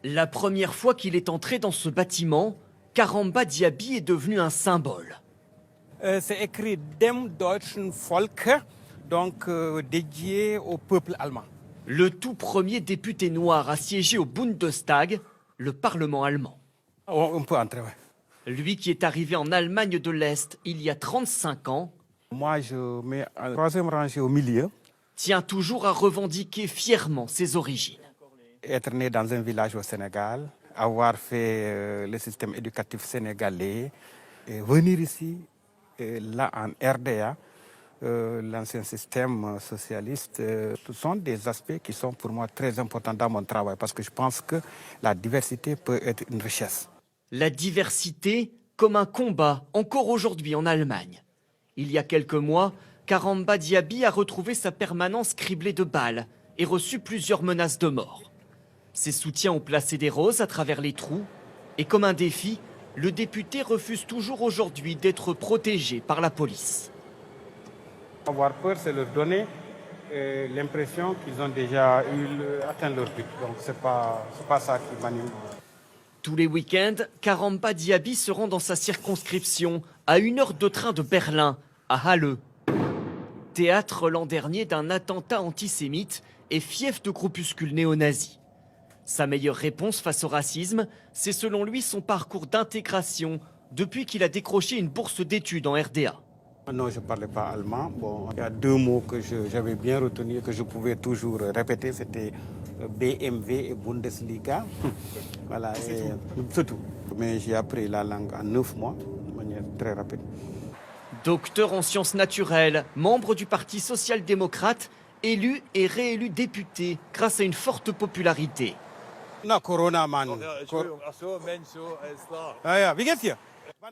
La première fois qu'il est entré dans ce bâtiment, Karamba Diaby est devenu un symbole. C'est écrit Dem deutschen Volke, donc dédié au peuple allemand. Le tout premier député noir à siéger au Bundestag, le Parlement allemand. On peut entrer, oui. Lui qui est arrivé en Allemagne de l'Est il y a 35 ans, Moi, je mets en troisième rangée au milieu. tient toujours à revendiquer fièrement ses origines. Être né dans un village au Sénégal, avoir fait le système éducatif sénégalais, et venir ici, là en RDA, l'ancien système socialiste, ce sont des aspects qui sont pour moi très importants dans mon travail parce que je pense que la diversité peut être une richesse. La diversité comme un combat encore aujourd'hui en Allemagne. Il y a quelques mois, Karamba Diaby a retrouvé sa permanence criblée de balles et reçu plusieurs menaces de mort. Ses soutiens ont placé des roses à travers les trous et comme un défi, le député refuse toujours aujourd'hui d'être protégé par la police. Avoir peur, c'est leur donner l'impression qu'ils ont déjà atteint leur but. Donc c'est pas ça qui m'anime. Tous les week-ends, Karamba Diaby se rend dans sa circonscription, à 1 heure de train de Berlin, à Halle. Théâtre l'an dernier d'un attentat antisémite et fief de groupuscules néo-nazis. Sa meilleure réponse face au racisme, c'est selon lui son parcours d'intégration depuis qu'il a décroché une bourse d'études en RDA. Non, je ne parlais pas allemand. Bon, il y a 2 mots que j'avais bien retenus, que je pouvais toujours répéter, c'était BMW et Bundesliga. Voilà, c'est tout. Mais j'ai appris la langue en 9 mois, de manière très rapide. Docteur en sciences naturelles, membre du Parti social-démocrate, élu et réélu député grâce à une forte popularité. Na, Corona, Mann. Wie geht's dir?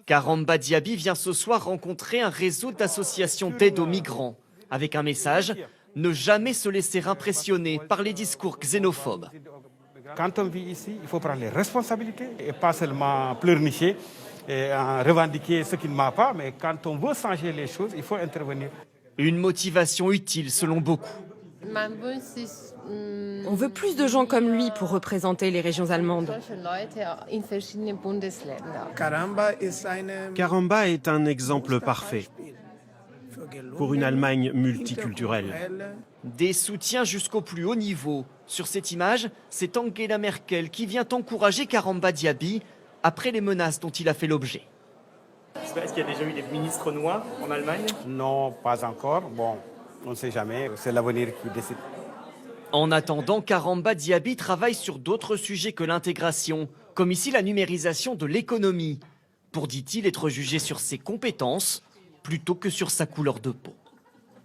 Karamba Diaby vient ce soir rencontrer un réseau d'associations d'aide aux migrants, avec un message, ne jamais se laisser impressionner par les discours xénophobes. Quand on vit ici, il faut prendre les responsabilités et pas seulement pleurnicher et revendiquer ce qui ne va pas, mais quand on veut changer les choses, il faut intervenir. Une motivation utile selon beaucoup. On veut plus de gens comme lui pour représenter les régions allemandes. Karamba est un exemple parfait pour une Allemagne multiculturelle. Des soutiens jusqu'au plus haut niveau. Sur cette image, c'est Angela Merkel qui vient encourager Karamba Diaby après les menaces dont il a fait l'objet. Est-ce qu'il y a déjà eu des ministres noirs en Allemagne? Non, pas encore. Bon, on ne sait jamais. C'est l'avenir qui décide. En attendant, Karamba Diaby travaille sur d'autres sujets que l'intégration, comme ici la numérisation de l'économie, pour, dit-il, être jugé sur ses compétences plutôt que sur sa couleur de peau.